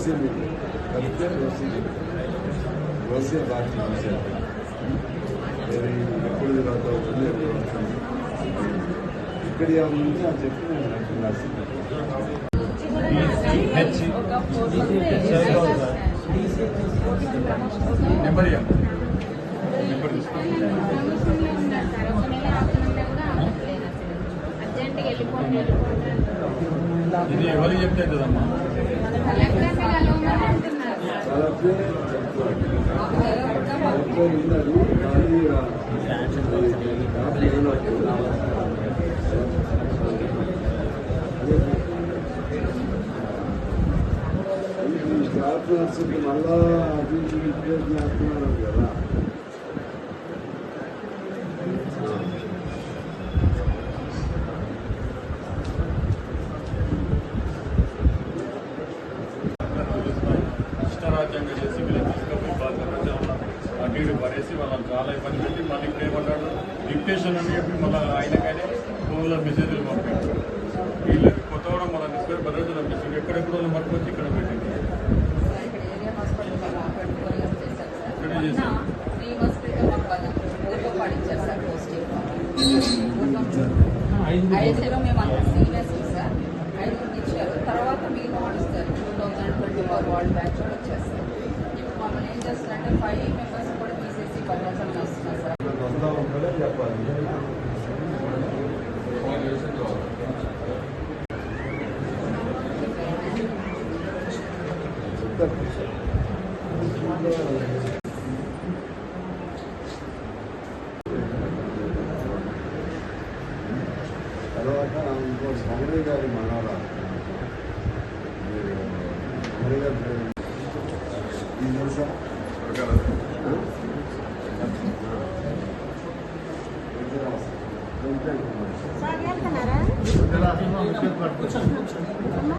रोसे मिली कविता रोसे मिली रोसे बाकी रोसे मेरी ఎప్పుడు తిరుగుతూ ఉంటుంది ఎప్పుడు వస్తుంది ఇక్కడ ఏముంది అని చెప్పి నేను నెంబర్ ఇది ఎవరికి చెప్తే కదమ్మా స్టాఫ్ నర్సుకి మళ్ళా అభివృద్ధి చేస్తున్నారు కదా ఇష్టరాజ్యంగా చేసి వీళ్ళని తీసుకొని బాధ్యత అటు ఇటు పడేసి వాళ్ళని చాలా ఇబ్బంది పెట్టి మళ్ళీ ఇప్పుడు ఏమన్నాడు డిక్టేషన్ అని చెప్పి మళ్ళీ ఆయనకైనా ఫోన్లో మెసేజ్లు పంపాడు వీళ్ళకి కొత్తగూడెం మళ్ళీ తీసుకొని భద్రత పంపిస్తుంది ఎక్కడెక్కడ వాళ్ళు మట్టుకొచ్చి ఇక్కడ పెట్టింది ఐదులో మేము అంత సీనియర్స్ సార్ 5 ఇచ్చారు తర్వాత మీరు నడుస్తారు 2024 వరల్డ్ బ్యాచ్ కూడా వచ్చేస్తారు ఇప్పుడు మమ్మల్ని ఏం చేస్తారంటే 5 మెంబర్స్ కూడా తీసేసి పర్యాసలు వస్తున్నారు సార్ తర్వాత ఇంకో సమరీ గారి మనవరా సమరీ గారి పేరు ఇది తెలుసా సార్